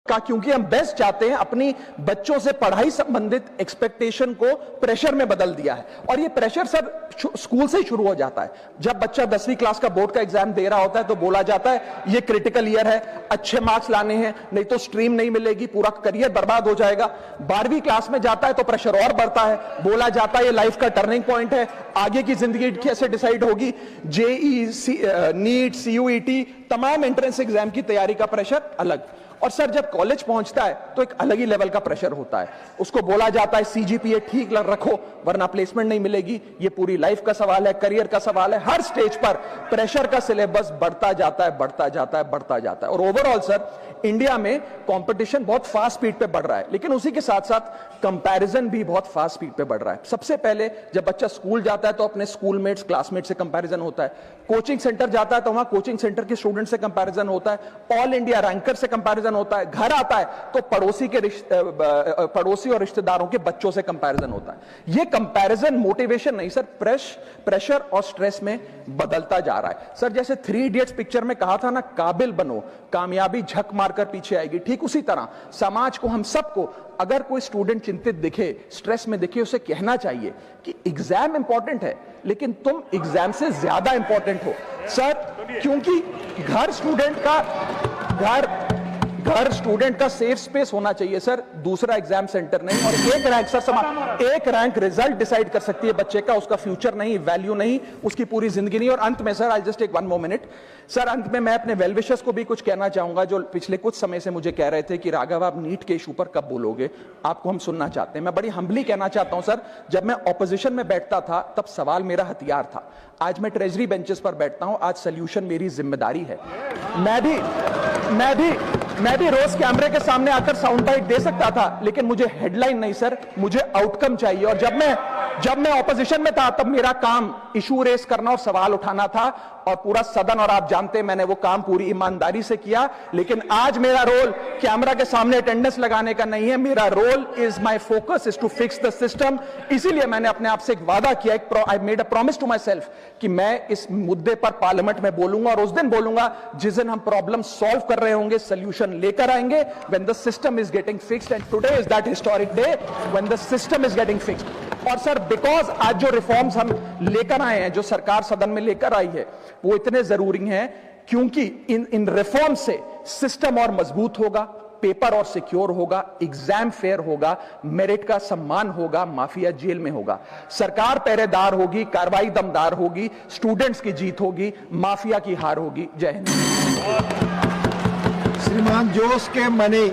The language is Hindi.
क्योंकि हम बेस्ट चाहते हैं, अपनी बच्चों से पढ़ाई संबंधित एक्सपेक्टेशन को प्रेशर में बदल दिया है। और ये प्रेशर सर स्कूल से ही शुरू हो जाता है। जब बच्चा 10वीं क्लास का बोर्ड का एग्जाम दे रहा होता है तो बोला जाता है ये क्रिटिकल ईयर है, अच्छे मार्क्स लाने हैं, नहीं तो स्ट्रीम नहीं मिलेगी, पूरा करियर बर्बाद हो जाएगा। 12वीं क्लास में जाता है तो प्रेशर और बढ़ता है, बोला जाता है ये लाइफ का टर्निंग पॉइंट है, आगे की जिंदगी कैसे डिसाइड होगी। जेई, नीट, सीयूईटी, तमाम एंट्रेंस एग्जाम की तैयारी का प्रेशर अलग। और सर जब कॉलेज पहुंचता है तो एक अलग ही लेवल का प्रेशर होता है। उसको बोला जाता है सीजीपीए ठीक रखो वरना प्लेसमेंट नहीं मिलेगी। ये पूरी लाइफ का सवाल है, करियर का सवाल है। हर स्टेज पर प्रेशर का सिलेबस बढ़ता जाता है, बढ़ता जाता है, बढ़ता जाता है। और ओवरऑल सर इंडिया में कंपटीशन बहुत फास्ट स्पीड पे बढ़ रहा है, लेकिन उसी के साथ साथ कंपैरिजन भी बहुत फास्ट स्पीड पे बढ़ रहा है। सबसे पहले जब बच्चा स्कूल जाता है तो अपने स्कूलमेट्स, क्लासमेट से कंपैरिजन होता है। कोचिंग सेंटर जाता है तो वहां कोचिंग सेंटर के स्टूडेंट से कंपैरिजन होता है। ऑल इंडिया रैंकर से कंपैरिजन होता है। घर आता है तो पड़ोसी और रिश्तेदारों के बच्चों से कंपैरिजन होता है। ये कंपैरिजन मोटिवेशन नहीं सर, प्रेशर और स्ट्रेस में बदलता जा रहा है। सर जैसे 3 इडियट्स पिक्चर में कहा था ना, काबिल बनो, कामयाबी झक मारकर पीछे आएगी, ठीक उसी तरह समाज को, हम सबको, अगर कोई स्टूडेंट चिंतित दिखे, स्ट्रेस में दिखे, उसे कहना चाहिए कि एग्जाम इंपॉर्टेंट है लेकिन तुम एग्जाम से ज्यादा इंपॉर्टेंट हो सर। क्योंकि घर स्टूडेंट का सेफ स्पेस होना चाहिए सर, दूसरा एग्जाम सेंटर नहीं। और एक रैंक सर, एक रैंक रिजल्ट डिसाइड कर सकती है बच्चे का, उसका फ्यूचर नहीं, वैल्यू नहीं, उसकी पूरी जिंदगी नहीं। और अंत में sir, I just take 1 more minute sir, अंत में मैं अपने वेल विशर्स को भी कुछ कहना चाहूंगा जो पिछले कुछ समय से मुझे कह रहे थे कि राघव आप नीट के इशू पर कब बोलोगे, आपको हम सुनना चाहते हैं। मैं बड़ी हम्बली कहना चाहता हूं सर, जब मैं ऑपोजिशन में बैठता था तब सवाल मेरा हथियार था, आज मैं ट्रेजरी बेंचेस पर बैठता हूं, आज सोल्यूशन मेरी जिम्मेदारी है। मैं भी रोज कैमरे के सामने आकर साउंड बाइट दे सकता था, लेकिन मुझे हेडलाइन नहीं सर, मुझे आउटकम चाहिए। और जब मैं ऑपोजिशन में था तब मेरा काम इशू रेस करना और सवाल उठाना था, और पूरा सदन, और आप जानते हैं मैंने वो काम पूरी ईमानदारी से किया। लेकिन आज मेरा रोल कैमरा के सामने अटेंडेंस लगाने का नहीं है, मेरा role is, my focus is to fix the system. इसीलिए मैंने अपने आप से एक वादा किया, I made a promise to myself कि मैं इस मुद्दे पर पार्लियामेंट में बोलूंगा, और उस दिन बोलूंगा जिस दिन हम प्रॉब्लम सॉल्व कर रहे होंगे, सोल्यूशन लेकर आएंगे, when the system is getting fixed. And today is that historic day when the system is getting fixed. और सर बिकॉज आज जो रिफॉर्म्स हम लेकर आए हैं, जो सरकार सदन में लेकर आई है, वो इतने जरूरी हैं क्योंकि इन रिफॉर्म से सिस्टम और मजबूत होगा, पेपर और सिक्योर होगा, एग्जाम फेयर होगा, मेरिट का सम्मान होगा, माफिया जेल में होगा, सरकार पहरेदार होगी, कार्रवाई दमदार होगी, स्टूडेंट्स की जीत होगी, माफिया की हार होगी। जय हिंद। श्रीमान जोश के मनी।